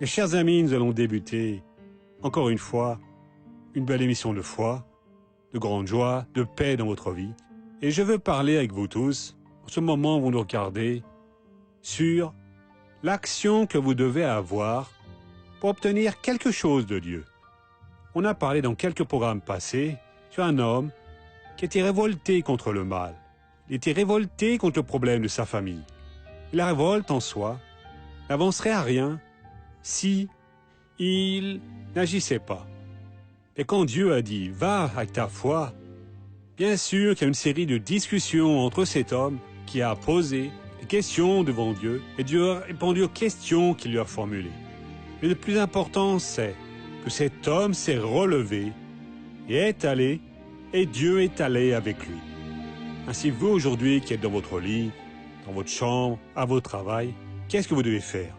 Mes chers amis, nous allons débuter, encore une fois, une belle émission de foi, de grande joie, de paix dans votre vie. Et je veux parler avec vous tous, en ce moment où vous nous regardez, sur l'action que vous devez avoir pour obtenir quelque chose de Dieu. On a parlé dans quelques programmes passés sur un homme qui était révolté contre le mal. Il était révolté contre le problème de sa famille. Et la révolte en soi n'avancerait à rien si il n'agissait pas. Et quand Dieu a dit « Va avec ta foi », bien sûr qu'il y a une série de discussions entre cet homme qui a posé des questions devant Dieu et Dieu a répondu aux questions qu'il lui a formulées. Mais le plus important, c'est que cet homme s'est relevé et est allé, et Dieu est allé avec lui. Ainsi, vous aujourd'hui qui êtes dans votre lit, dans votre chambre, à votre travail, qu'est-ce que vous devez faire?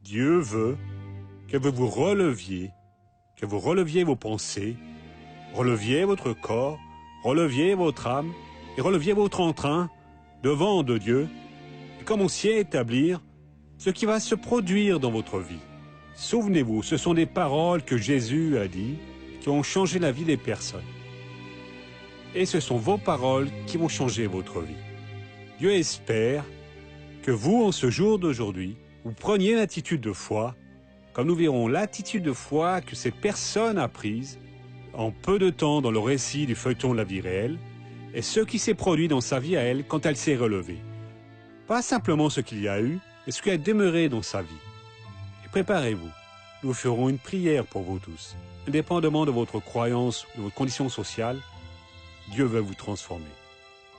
Dieu veut que vous releviez vos pensées, releviez votre corps, releviez votre âme et releviez votre entrain devant de Dieu et commenciez à établir ce qui va se produire dans votre vie. Souvenez-vous, ce sont des paroles que Jésus a dit qui ont changé la vie des personnes. Et ce sont vos paroles qui vont changer votre vie. Dieu espère que vous, en ce jour d'aujourd'hui, vous preniez l'attitude de foi, comme nous verrons l'attitude de foi que cette personne a prise en peu de temps dans le récit du feuilleton de la vie réelle, et ce qui s'est produit dans sa vie à elle quand elle s'est relevée. Pas simplement ce qu'il y a eu, mais ce qui a demeuré dans sa vie. Et préparez-vous, nous ferons une prière pour vous tous. Indépendamment de votre croyance ou de votre condition sociale, Dieu veut vous transformer.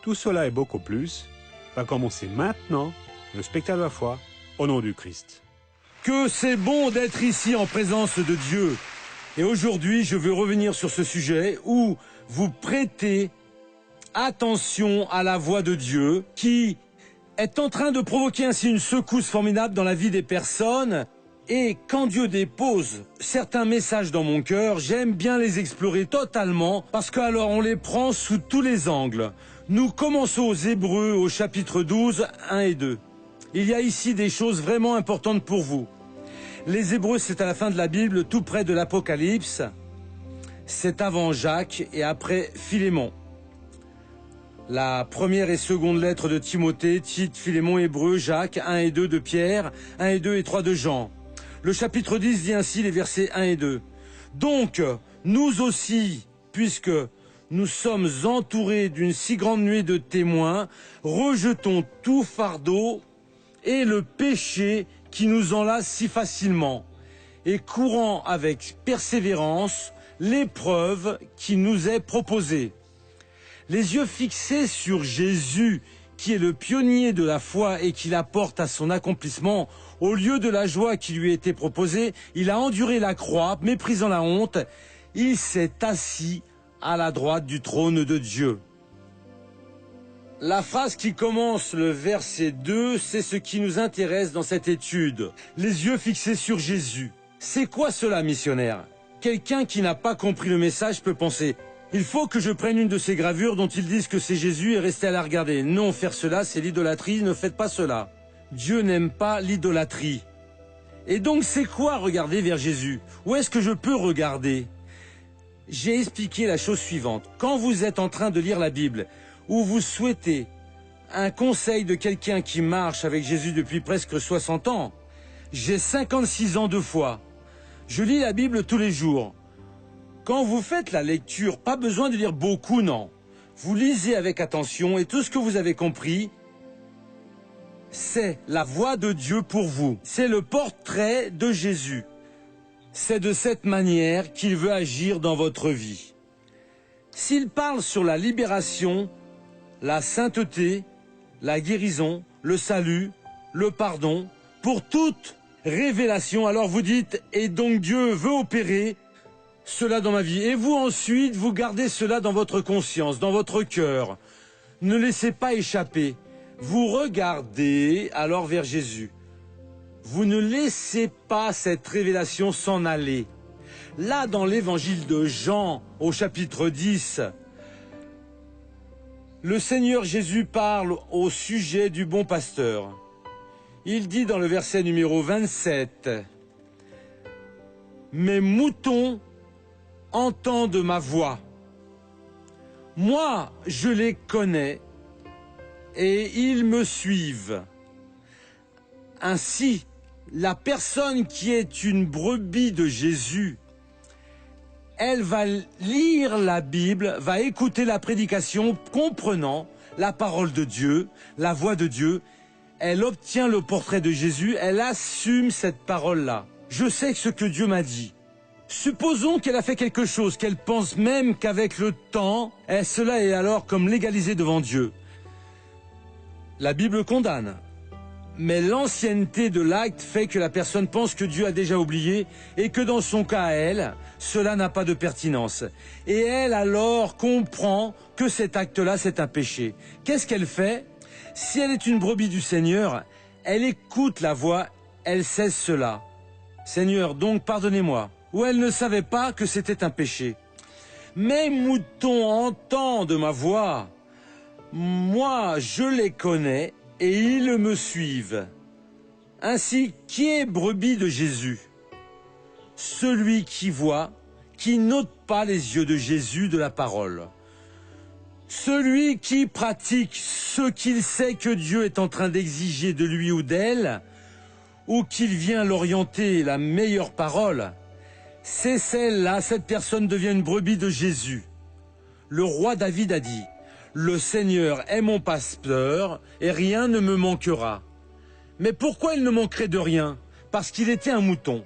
Tout cela et beaucoup plus va commencer maintenant, le spectacle de la foi, au nom du Christ. Que c'est bon d'être ici en présence de Dieu. Et aujourd'hui, je veux revenir sur ce sujet où vous prêtez attention à la voix de Dieu qui est en train de provoquer ainsi une secousse formidable dans la vie des personnes. Et quand Dieu dépose certains messages dans mon cœur, j'aime bien les explorer totalement parce qu'alors on les prend sous tous les angles. Nous commençons aux Hébreux au chapitre 12, 1 et 2. Il y a ici des choses vraiment importantes pour vous. Les Hébreux, c'est à la fin de la Bible, tout près de l'Apocalypse. C'est avant Jacques et après Philémon. La première et seconde lettre de Timothée, Tite, Philémon, Hébreux, Jacques, 1 et 2 de Pierre, 1 et 2 et 3 de Jean. Le chapitre 10 dit ainsi les versets 1 et 2. Donc, nous aussi, puisque nous sommes entourés d'une si grande nuée de témoins, rejetons tout fardeau et le péché qui nous enlace si facilement, et courant avec persévérance l'épreuve qui nous est proposée. Les yeux fixés sur Jésus, qui est le pionnier de la foi et qui la porte à son accomplissement, au lieu de la joie qui lui était proposée, il a enduré la croix, méprisant la honte, il s'est assis à la droite du trône de Dieu. La phrase qui commence le verset 2, c'est ce qui nous intéresse dans cette étude. Les yeux fixés sur Jésus. C'est quoi cela, missionnaire? Quelqu'un qui n'a pas compris le message peut penser « Il faut que je prenne une de ces gravures dont ils disent que c'est Jésus et rester à la regarder. Non, faire cela, c'est l'idolâtrie, ne faites pas cela. Dieu n'aime pas l'idolâtrie. Et donc, c'est quoi regarder vers Jésus? Où est-ce que je peux regarder? J'ai expliqué la chose suivante. Quand vous êtes en train de lire la Bible, ou vous souhaitez un conseil de quelqu'un qui marche avec Jésus depuis presque 60 ans, j'ai 56 ans de foi. Je lis la Bible tous les jours. Quand vous faites la lecture, pas besoin de lire beaucoup, non. Vous lisez avec attention et tout ce que vous avez compris, c'est la voix de Dieu pour vous. C'est le portrait de Jésus. C'est de cette manière qu'il veut agir dans votre vie. S'il parle sur la libération, la sainteté, la guérison, le salut, le pardon, pour toute révélation, alors vous dites « Et donc Dieu veut opérer cela dans ma vie ». Et vous ensuite, vous gardez cela dans votre conscience, dans votre cœur. Ne laissez pas échapper. Vous regardez alors vers Jésus. Vous ne laissez pas cette révélation s'en aller. Là, dans l'évangile de Jean, au chapitre 10, le Seigneur Jésus parle au sujet du bon pasteur. Il dit dans le verset numéro 27, Mes moutons entendent ma voix. Moi, je les connais et ils me suivent. Ainsi, la personne qui est une brebis de Jésus, elle va lire la Bible, va écouter la prédication, comprenant la parole de Dieu, la voix de Dieu. Elle obtient le portrait de Jésus, elle assume cette parole-là. Je sais ce que Dieu m'a dit. Supposons qu'elle a fait quelque chose, qu'elle pense même qu'avec le temps, cela est alors comme légalisé devant Dieu. La Bible condamne. Mais l'ancienneté de l'acte fait que la personne pense que Dieu a déjà oublié et que dans son cas à elle, cela n'a pas de pertinence. Et elle alors comprend que cet acte-là, c'est un péché. Qu'est-ce qu'elle fait? Si elle est une brebis du Seigneur, elle écoute la voix, elle sait cela. Seigneur, donc pardonnez-moi. Ou elle ne savait pas que c'était un péché. Mes moutons entendent ma voix. Moi, je les connais et ils me suivent. Ainsi, qui est brebis de Jésus? Celui qui voit, qui n'ôte pas les yeux de Jésus de la parole. Celui qui pratique ce qu'il sait que Dieu est en train d'exiger de lui ou d'elle, ou qu'il vient l'orienter la meilleure parole, c'est celle-là, cette personne devient une brebis de Jésus. Le roi David a dit, « Le Seigneur est mon pasteur et rien ne me manquera. » Mais pourquoi il ne manquerait de rien? Parce qu'il était un mouton.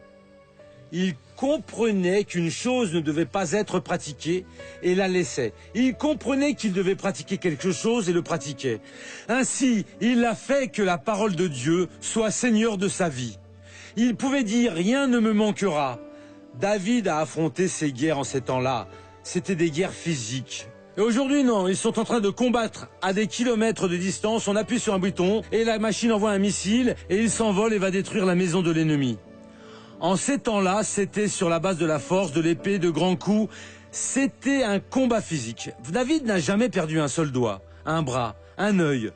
Il comprenait qu'une chose ne devait pas être pratiquée et la laissait. Il comprenait qu'il devait pratiquer quelque chose et le pratiquait. Ainsi, il a fait que la parole de Dieu soit Seigneur de sa vie. Il pouvait dire « Rien ne me manquera ». David a affronté ces guerres en ces temps-là. C'était des guerres physiques. Et aujourd'hui, non, ils sont en train de combattre à des kilomètres de distance. On appuie sur un bouton et la machine envoie un missile et il s'envole et va détruire la maison de l'ennemi. En ces temps-là, c'était sur la base de la force, de l'épée, de grands coups. C'était un combat physique. David n'a jamais perdu un seul doigt, un bras, un œil.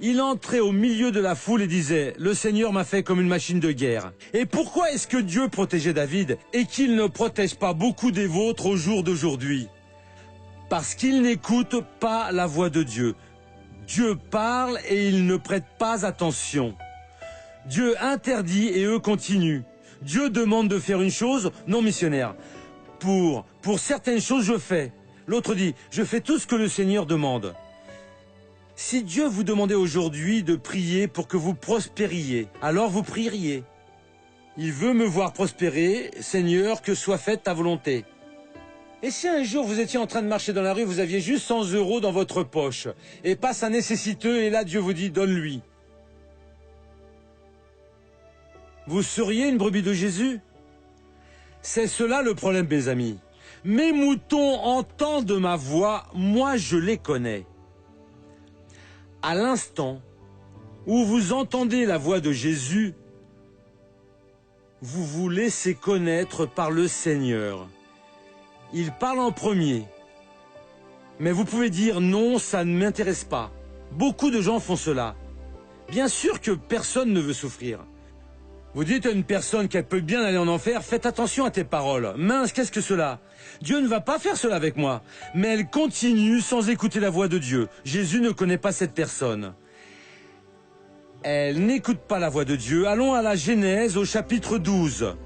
Il entrait au milieu de la foule et disait « Le Seigneur m'a fait comme une machine de guerre ». Et pourquoi est-ce que Dieu protégeait David et qu'il ne protège pas beaucoup des vôtres au jour d'aujourd'hui? Parce qu'il n'écoute pas la voix de Dieu. Dieu parle et ils ne prêtent pas attention. Dieu interdit et eux continuent. Dieu demande de faire une chose, non missionnaire. Pour certaines choses, je fais. L'autre dit, je fais tout ce que le Seigneur demande. Si Dieu vous demandait aujourd'hui de prier pour que vous prospériez, alors vous prieriez. Il veut me voir prospérer, Seigneur, que soit faite ta volonté. Et si un jour vous étiez en train de marcher dans la rue, vous aviez juste 100 € dans votre poche, et passe un nécessiteux, et là Dieu vous dit, donne-lui. Vous seriez une brebis de Jésus? C'est cela le problème, mes amis. Mes moutons entendent ma voix, moi je les connais. À l'instant où vous entendez la voix de Jésus, vous vous laissez connaître par le Seigneur. Il parle en premier. Mais vous pouvez dire non, ça ne m'intéresse pas. Beaucoup de gens font cela. Bien sûr que personne ne veut souffrir. Vous dites à une personne qu'elle peut bien aller en enfer, faites attention à tes paroles. Mince, qu'est-ce que cela? Dieu ne va pas faire cela avec moi. Mais elle continue sans écouter la voix de Dieu. Jésus ne connaît pas cette personne. Elle n'écoute pas la voix de Dieu. Allons à la Genèse au chapitre 12.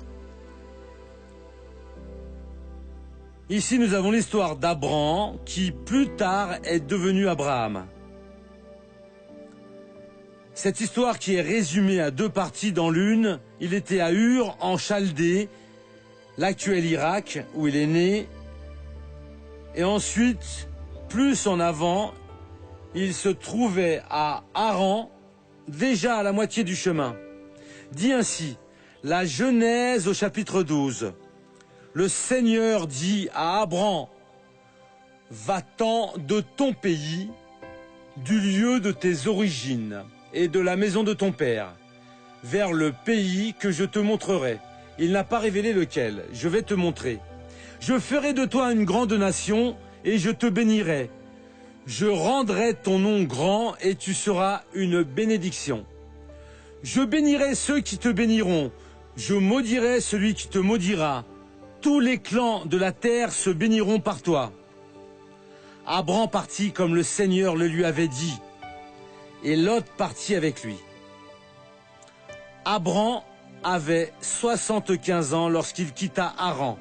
Ici, nous avons l'histoire d'Abraham qui, plus tard, est devenu Abraham. Cette histoire qui est résumée à deux parties dans l'une, il était à Ur, en Chaldée, l'actuel Irak, où il est né. Et ensuite, plus en avant, il se trouvait à Haran, déjà à la moitié du chemin. Dit ainsi, la Genèse au chapitre 12. Le Seigneur dit à Abraham, « Va-t'en de ton pays, du lieu de tes origines et de la maison de ton père, vers le pays que je te montrerai. » Il n'a pas révélé lequel, je vais te montrer. « Je ferai de toi une grande nation et je te bénirai. Je rendrai ton nom grand et tu seras une bénédiction. Je bénirai ceux qui te béniront, je maudirai celui qui te maudira. tous les clans de la terre se béniront par toi. Abram partit comme le Seigneur le lui avait dit, et Lot partit avec lui. Abram avait 75 ans lorsqu'il quitta Haran.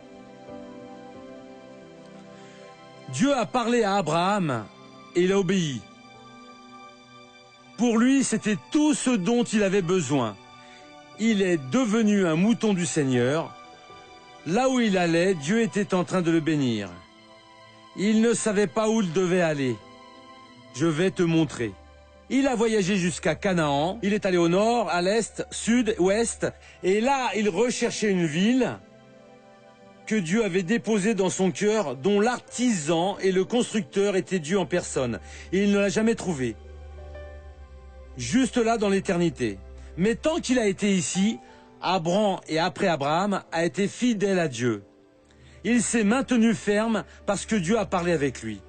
Dieu a parlé à Abraham et il a obéi. Pour lui, c'était tout ce dont il avait besoin. Il est devenu un mouton du Seigneur. Là où il allait, Dieu était en train de le bénir. Il ne savait pas où il devait aller. Je vais te montrer. Il a voyagé jusqu'à Canaan. Il est allé au nord, à l'est, sud, ouest. Et là, il recherchait une ville que Dieu avait déposée dans son cœur, dont l'artisan et le constructeur étaient Dieu en personne. Et il ne l'a jamais trouvée. Juste là, dans l'éternité. Mais tant qu'il a été ici, Abram et après Abraham a été fidèle à Dieu. Il s'est maintenu ferme parce que Dieu a parlé avec lui.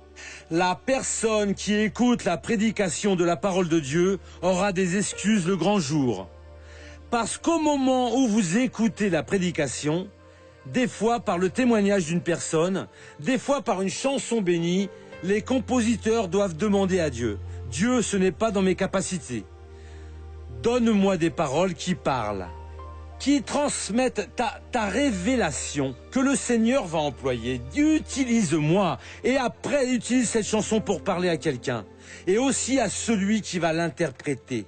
La personne qui écoute la prédication de la parole de Dieu aura des excuses le grand jour. Parce qu'au moment où vous écoutez la prédication, des fois par le témoignage d'une personne, des fois par une chanson bénie, les compositeurs doivent demander à Dieu. Dieu, ce n'est pas dans mes capacités. Donne-moi des paroles qui parlent, qui transmettent ta révélation que le Seigneur va employer. Utilise-moi et après utilise cette chanson pour parler à quelqu'un et aussi à celui qui va l'interpréter.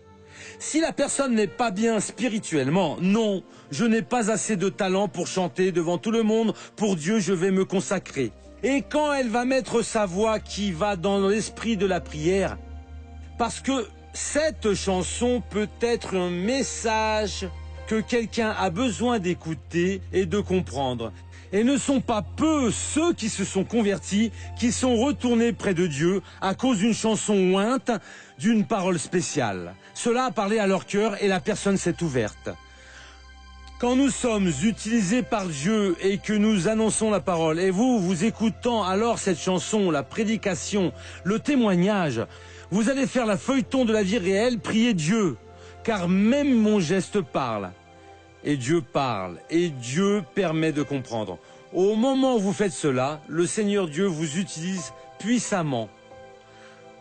Si la personne n'est pas bien spirituellement, non, je n'ai pas assez de talent pour chanter devant tout le monde, pour Dieu je vais me consacrer. Et quand elle va mettre sa voix qui va dans l'esprit de la prière, parce que cette chanson peut être un message que quelqu'un a besoin d'écouter et de comprendre. Et ne sont pas peu ceux qui se sont convertis, qui sont retournés près de Dieu à cause d'une chanson ointe, d'une parole spéciale. Cela a parlé à leur cœur et la personne s'est ouverte. Quand nous sommes utilisés par Dieu et que nous annonçons la parole, et vous écoutant alors cette chanson, la prédication, le témoignage, vous allez faire la feuilleton de la vie réelle, prier Dieu, car même mon geste parle. Et Dieu parle, et Dieu permet de comprendre. Au moment où vous faites cela, le Seigneur Dieu vous utilise puissamment.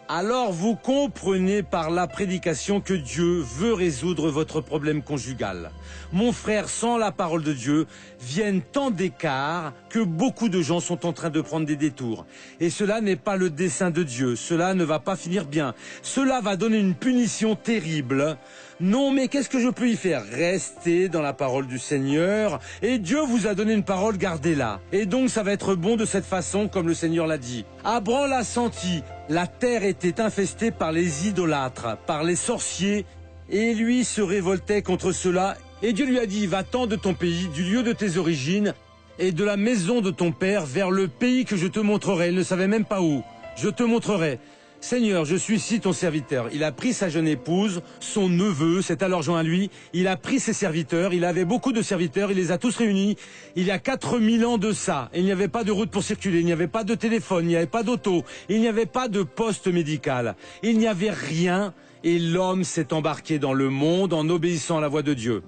Alors vous comprenez par la prédication que Dieu veut résoudre votre problème conjugal. Mon frère, sans la parole de Dieu, viennent tant d'écarts que beaucoup de gens sont en train de prendre des détours. Et cela n'est pas le dessein de Dieu, cela ne va pas finir bien. Cela va donner une punition terrible. Non, mais qu'est-ce que je peux y faire? Restez dans la parole du Seigneur. Et Dieu vous a donné une parole, gardez-la. Et donc ça va être bon de cette façon, comme le Seigneur l'a dit. Abram l'a senti. La terre était infestée par les idolâtres, par les sorciers, et lui se révoltait contre cela. Et Dieu lui a dit, va-t'en de ton pays, du lieu de tes origines, et de la maison de ton père, vers le pays que je te montrerai. Il ne savait même pas où. Je te montrerai. Seigneur, je suis ici ton serviteur. Il a pris sa jeune épouse, son neveu, c'est alors joint à lui. Il a pris ses serviteurs, il avait beaucoup de serviteurs, il les a tous réunis. Il y a 4000 ans de ça. Il n'y avait pas de route pour circuler, il n'y avait pas de téléphone, il n'y avait pas d'auto, il n'y avait pas de poste médical. Il n'y avait rien et l'homme s'est embarqué dans le monde en obéissant à la voix de Dieu.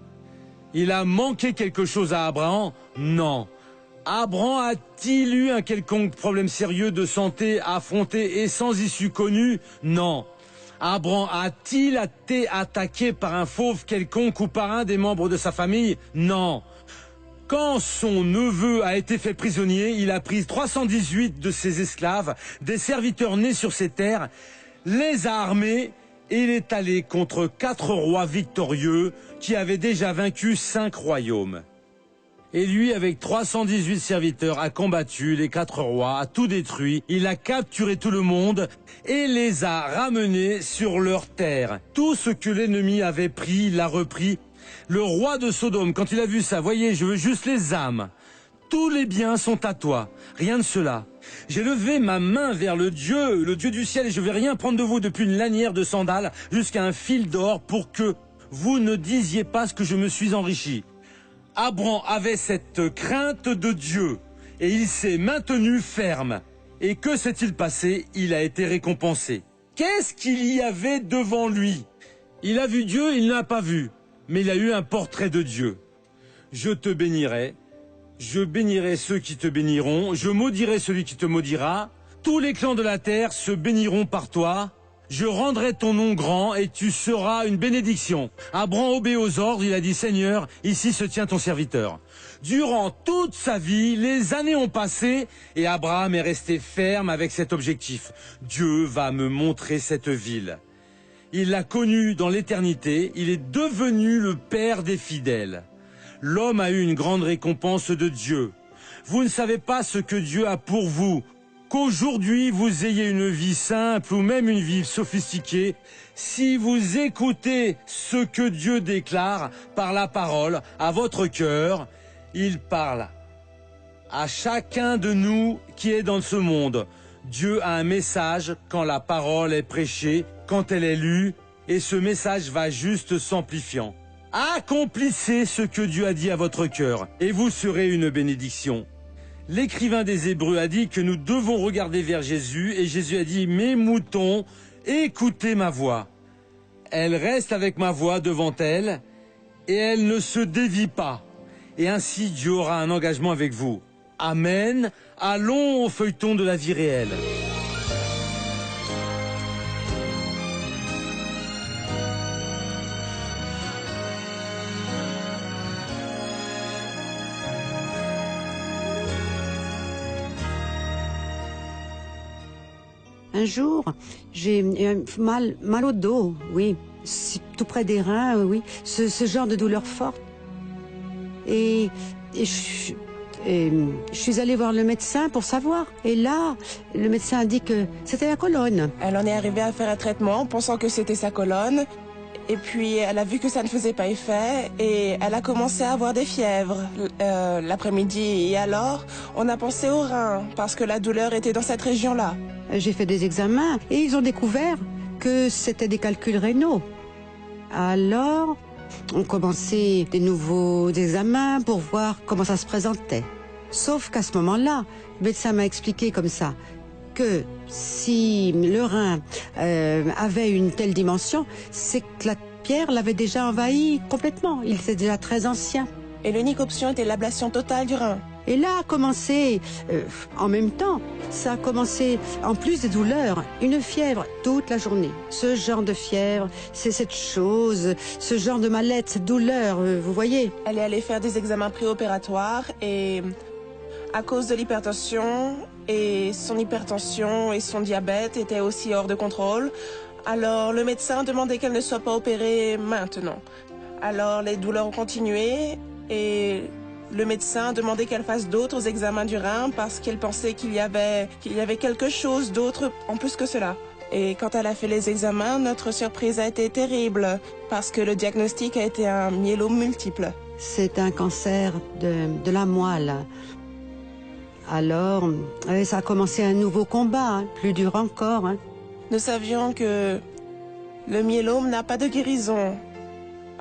Il a manqué quelque chose à Abraham? Non. Abram a-t-il eu un quelconque problème sérieux de santé à affronter et sans issue connue? Non. Abram a-t-il été attaqué par un fauve quelconque ou par un des membres de sa famille? Non. Quand son neveu a été fait prisonnier, il a pris 318 de ses esclaves, des serviteurs nés sur ces terres, les a armés et il est allé contre 4 rois victorieux qui avaient déjà vaincu 5 royaumes. Et lui, avec 318 serviteurs, a combattu les 4 rois, a tout détruit. Il a capturé tout le monde et les a ramenés sur leur terre. Tout ce que l'ennemi avait pris, il l'a repris. Le roi de Sodome, quand il a vu ça, voyez, je veux juste les âmes. Tous les biens sont à toi. Rien de cela. J'ai levé ma main vers le Dieu du ciel, et je vais rien prendre de vous depuis une lanière de sandales jusqu'à un fil d'or pour que vous ne disiez pas ce que je me suis enrichi. Abram avait cette crainte de Dieu et il s'est maintenu ferme. Et que s'est-il passé? Il a été récompensé. Qu'est-ce qu'il y avait devant lui? Il a vu Dieu, il ne l'a pas vu, mais il a eu un portrait de Dieu. Je te bénirai Je bénirai ceux qui te béniront, je maudirai celui qui te maudira. Tous les clans de la terre se béniront par toi. Je rendrai ton nom grand et tu seras une bénédiction. Abraham obéit aux ordres, il a dit, Seigneur, ici se tient ton serviteur. Durant toute sa vie, les années ont passé et Abraham est resté ferme avec cet objectif. Dieu va me montrer cette ville. Il l'a connu dans l'éternité, il est devenu le père des fidèles. L'homme a eu une grande récompense de Dieu. Vous ne savez pas ce que Dieu a pour vous. Qu'aujourd'hui vous ayez une vie simple ou même une vie sophistiquée, si vous écoutez ce que Dieu déclare par la parole à votre cœur, il parle à chacun de nous qui est dans ce monde. Dieu a un message quand la parole est prêchée, quand elle est lue, et ce message va juste s'amplifiant. Accomplissez ce que Dieu a dit à votre cœur, et vous serez une bénédiction. L'écrivain des Hébreux a dit que nous devons regarder vers Jésus, et Jésus a dit « Mes moutons, écoutez ma voix. Elle reste avec ma voix devant elle, et elle ne se dévie pas. Et ainsi Dieu aura un engagement avec vous. Amen. Allons au feuilleton de la vie réelle. » Un jour, j'ai mal au dos, oui, tout près des reins, oui, ce genre de douleur forte. Et je suis allée voir le médecin pour savoir. Et là, le médecin a dit que c'était la colonne. Elle en est arrivée à faire un traitement pensant que c'était sa colonne. Et puis, elle a vu que ça ne faisait pas effet et elle a commencé à avoir des fièvres l'après-midi. Et alors, on a pensé aux reins parce que la douleur était dans cette région-là. J'ai fait des examens et ils ont découvert que c'était des calculs rénaux. Alors, on commençait des nouveaux examens pour voir comment ça se présentait. Sauf qu'à ce moment-là, le médecin m'a expliqué comme ça que si le rein avait une telle dimension, c'est que la pierre l'avait déjà envahi complètement. Il était déjà très ancien. Et l'unique option était l'ablation totale du rein. Et là a commencé, en même temps, ça a commencé, en plus des douleurs, une fièvre toute la journée. Ce genre de fièvre, c'est cette chose, ce genre de mal-être, cette douleur, vous voyez. Elle est allée faire des examens préopératoires et à cause de l'hypertension, et son hypertension et son diabète étaient aussi hors de contrôle. Alors le médecin demandait qu'elle ne soit pas opérée maintenant. Alors les douleurs ont continué et le médecin demandait qu'elle fasse d'autres examens du rein parce qu'elle pensait qu'il y avait quelque chose d'autre en plus que cela. Et quand elle a fait les examens, notre surprise a été terrible parce que le diagnostic a été un myélome multiple. C'est un cancer de la moelle. Alors, ça a commencé un nouveau combat, plus dur encore. Nous savions que le myélome n'a pas de guérison.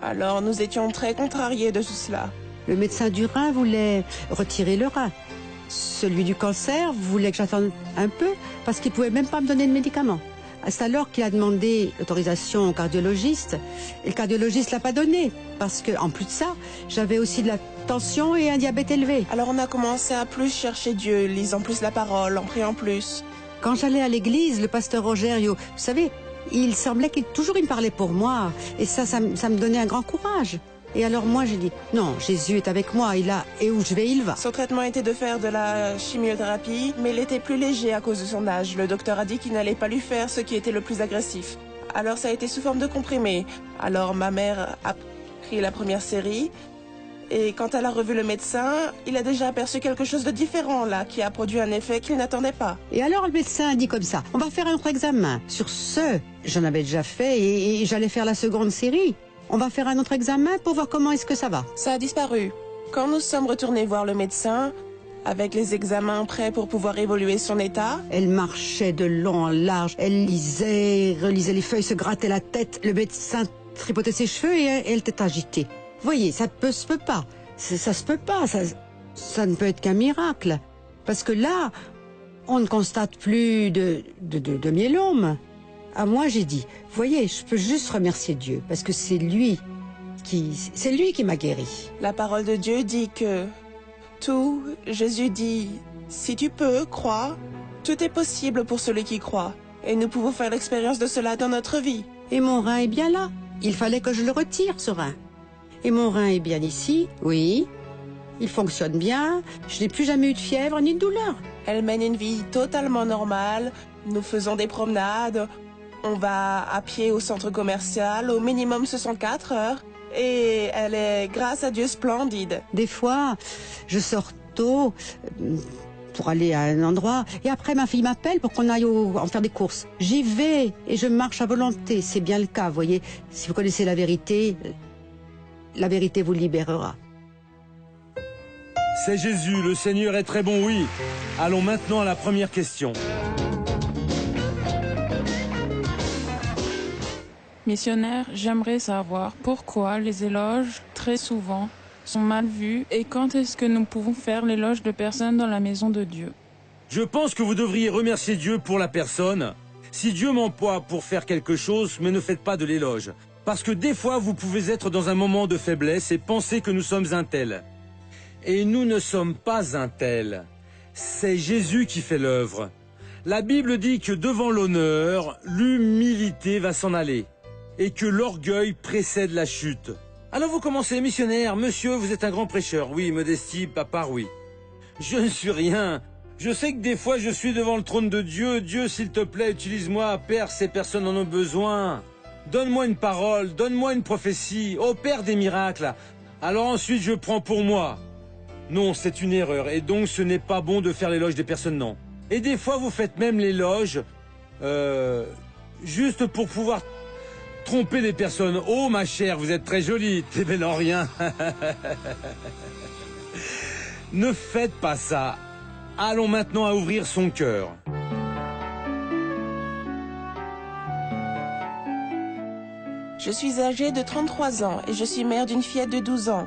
Alors nous étions très contrariés de tout cela. Le médecin du rein voulait retirer le rein. Celui du cancer voulait que j'attende un peu parce qu'il ne pouvait même pas me donner de médicaments. C'est alors qu'il a demandé l'autorisation au cardiologiste et le cardiologiste ne l'a pas donné parce qu'en plus de ça, j'avais aussi de la tension et un diabète élevé. Alors on a commencé à plus chercher Dieu, lisant plus la parole, en priant plus. Quand j'allais à l'église, le pasteur Rogerio, vous savez, il semblait qu'il me parlait pour moi et ça me donnait un grand courage. Et alors moi j'ai dit, non, Jésus est avec moi, et où je vais, il va. Son traitement était de faire de la chimiothérapie, mais il était plus léger à cause de son âge. Le docteur a dit qu'il n'allait pas lui faire ce qui était le plus agressif. Alors ça a été sous forme de comprimés. Alors ma mère a pris la première série, et quand elle a revu le médecin, il a déjà aperçu quelque chose de différent là, qui a produit un effet qu'il n'attendait pas. Et alors le médecin a dit comme ça, on va faire un autre examen. Sur ce, j'en avais déjà fait et j'allais faire la seconde série. On va faire un autre examen pour voir comment est-ce que ça va. Ça a disparu. Quand nous sommes retournés voir le médecin, avec les examens prêts pour pouvoir évaluer son état... Elle marchait de long en large, elle lisait, relisait les feuilles, se grattait la tête. Le médecin tripotait ses cheveux et elle était agitée. Vous voyez, ça se peut pas. Ça se peut pas. Ça ne peut être qu'un miracle. Parce que là, on ne constate plus de myélome. À moi, j'ai dit, vous voyez, je peux juste remercier Dieu, parce que c'est lui qui m'a guéri. La parole de Dieu dit que tout, Jésus dit, « Si tu peux, crois. Tout est possible pour celui qui croit. Et nous pouvons faire l'expérience de cela dans notre vie. » Et mon rein est bien là. Il fallait que je le retire, ce rein. Et mon rein est bien ici, oui. Il fonctionne bien. Je n'ai plus jamais eu de fièvre ni de douleur. Elle mène une vie totalement normale. Nous faisons des promenades. On va à pied au centre commercial. Au minimum, ce sont 4 heures. Et elle est, grâce à Dieu, splendide. Des fois, je sors tôt pour aller à un endroit. Et après, ma fille m'appelle pour qu'on aille en faire des courses. J'y vais et je marche à volonté. C'est bien le cas, vous voyez. Si vous connaissez la vérité vous libérera. C'est Jésus, le Seigneur est très bon, oui. Allons maintenant à la première question. Missionnaire, j'aimerais savoir pourquoi les éloges, très souvent, sont mal vus et quand est-ce que nous pouvons faire l'éloge de personnes dans la maison de Dieu. Je pense que vous devriez remercier Dieu pour la personne. Si Dieu m'emploie pour faire quelque chose, mais ne faites pas de l'éloge. Parce que des fois, vous pouvez être dans un moment de faiblesse et penser que nous sommes un tel. Et nous ne sommes pas un tel. C'est Jésus qui fait l'œuvre. La Bible dit que devant l'honneur, l'humilité va s'en aller. Et que l'orgueil précède la chute. Alors vous commencez, missionnaire, monsieur, vous êtes un grand prêcheur. Oui, modestie, papa, oui. Je ne suis rien. Je sais que des fois je suis devant le trône de Dieu. Dieu, s'il te plaît, utilise-moi. Père, ces personnes en ont besoin. Donne-moi une parole, donne-moi une prophétie. Opère des miracles. Alors ensuite je prends pour moi. Non, c'est une erreur. Et donc ce n'est pas bon de faire l'éloge des personnes, non. Et des fois vous faites même l'éloge juste pour pouvoir tromper des personnes. Oh ma chère, vous êtes très jolie. T'es belle en rien. Ne faites pas ça. Allons maintenant à ouvrir son cœur. Je suis âgée de 33 ans et je suis mère d'une fillette de 12 ans.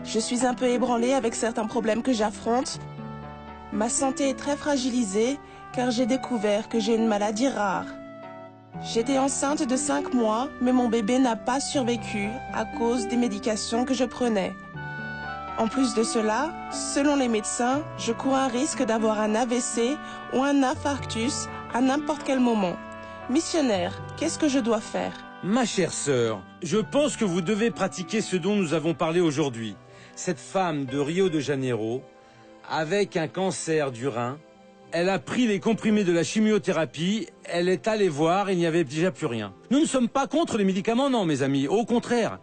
Je suis un peu ébranlée avec certains problèmes que j'affronte. Ma santé est très fragilisée car j'ai découvert que j'ai une maladie rare. J'étais enceinte de 5 mois, mais mon bébé n'a pas survécu à cause des médications que je prenais. En plus de cela, selon les médecins, je cours un risque d'avoir un AVC ou un infarctus à n'importe quel moment. Missionnaire, qu'est-ce que je dois faire ? Ma chère sœur, je pense que vous devez pratiquer ce dont nous avons parlé aujourd'hui. Cette femme de Rio de Janeiro, avec un cancer du rein, elle a pris les comprimés de la chimiothérapie, elle est allée voir, il n'y avait déjà plus rien. Nous ne sommes pas contre les médicaments, non mes amis, au contraire.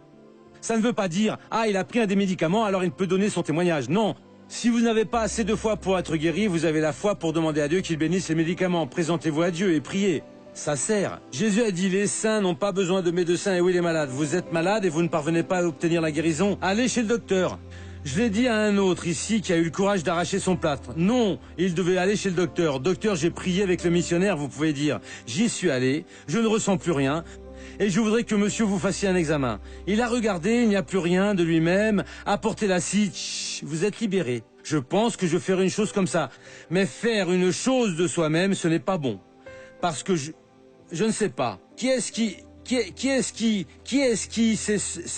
Ça ne veut pas dire « Ah, il a pris un des médicaments, alors il peut donner son témoignage ». Non, si vous n'avez pas assez de foi pour être guéri, vous avez la foi pour demander à Dieu qu'il bénisse les médicaments. Présentez-vous à Dieu et priez. Ça sert. Jésus a dit « Les saints n'ont pas besoin de médecins et oui les malades. Vous êtes malade et vous ne parvenez pas à obtenir la guérison. Allez chez le docteur ». Je l'ai dit à un autre ici qui a eu le courage d'arracher son plâtre. Non, il devait aller chez le docteur. Docteur, j'ai prié avec le missionnaire, vous pouvez dire. J'y suis allé, je ne ressens plus rien. Et je voudrais que monsieur vous fassiez un examen. Il a regardé, il n'y a plus rien de lui-même. Apportez l'acide, vous êtes libéré. Je pense que je ferai une chose comme ça. Mais faire une chose de soi-même, ce n'est pas bon. Parce que je ne sais pas. C'est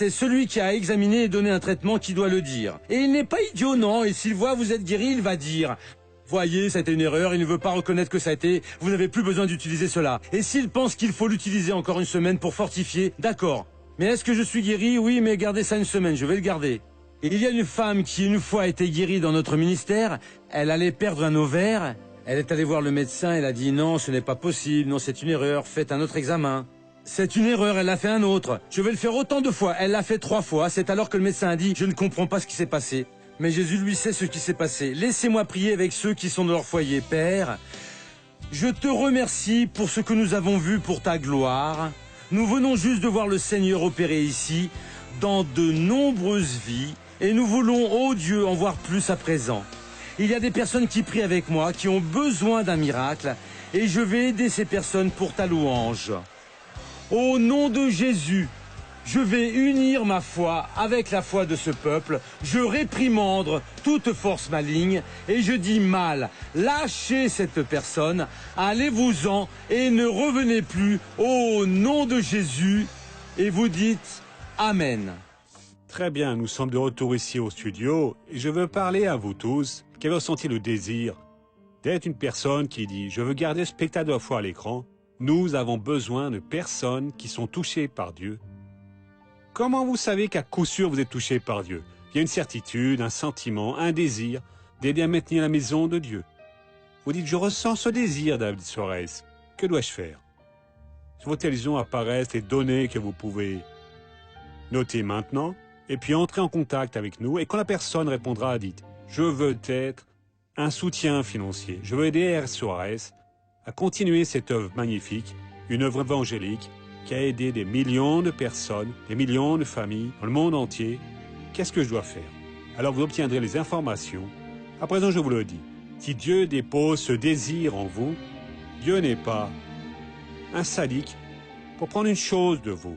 celui qui a examiné et donné un traitement qui doit le dire. Et il n'est pas idiot, non. Et s'il voit vous êtes guéri, il va dire... Voyez, ça a été une erreur, il ne veut pas reconnaître que ça a été, vous n'avez plus besoin d'utiliser cela. Et s'il pense qu'il faut l'utiliser encore une semaine pour fortifier, d'accord. Mais est-ce que je suis guéri? Oui, mais gardez ça une semaine, je vais le garder. Et il y a une femme qui une fois a été guérie dans notre ministère, elle allait perdre un ovaire, elle est allée voir le médecin, elle a dit non, ce n'est pas possible, non, c'est une erreur, faites un autre examen. C'est une erreur, elle l'a fait un autre. Je vais le faire autant de fois, elle l'a fait 3 fois, c'est alors que le médecin a dit, je ne comprends pas ce qui s'est passé. Mais Jésus, lui, sait ce qui s'est passé. Laissez-moi prier avec ceux qui sont dans leur foyer. Père, je te remercie pour ce que nous avons vu pour ta gloire. Nous venons juste de voir le Seigneur opérer ici, dans de nombreuses vies, et nous voulons, oh Dieu, en voir plus à présent. Il y a des personnes qui prient avec moi, qui ont besoin d'un miracle, et je vais aider ces personnes pour ta louange. Au nom de Jésus, je vais unir ma foi avec la foi de ce peuple, je réprimande toute force maligne et je dis mal, lâchez cette personne, allez-vous-en et ne revenez plus au nom de Jésus et vous dites Amen. Très bien, nous sommes de retour ici au studio et je veux parler à vous tous qui avez ressenti le désir d'être une personne qui dit « Je veux garder le spectacle de la foi à l'écran ». Nous avons besoin de personnes qui sont touchées par Dieu. Comment vous savez qu'à coup sûr vous êtes touché par Dieu? Il y a une certitude, un sentiment, un désir d'aider à maintenir la maison de Dieu. Vous dites « Je ressens ce désir, David Suarez. Que dois-je faire ?» Sur votre télévision apparaissent les données que vous pouvez noter maintenant et puis entrer en contact avec nous. Et quand la personne répondra, dites « Je veux être un soutien financier. Je veux aider R. Suarez à continuer cette œuvre magnifique, une œuvre évangélique qui a aidé des millions de personnes, des millions de familles dans le monde entier. Qu'est-ce que je dois faire ?» Alors vous obtiendrez les informations. À présent, je vous le dis, si Dieu dépose ce désir en vous, Dieu n'est pas un sadique pour prendre une chose de vous.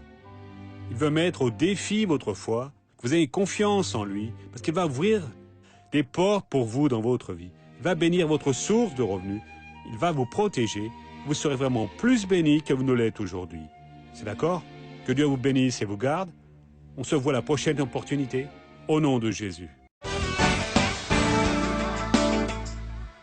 Il veut mettre au défi votre foi, que vous ayez confiance en lui, parce qu'il va ouvrir des portes pour vous dans votre vie. Il va bénir votre source de revenus. Il va vous protéger. Vous serez vraiment plus béni que vous ne l'êtes aujourd'hui. C'est d'accord? Que Dieu vous bénisse et vous garde. On se voit à la prochaine opportunité. Au nom de Jésus.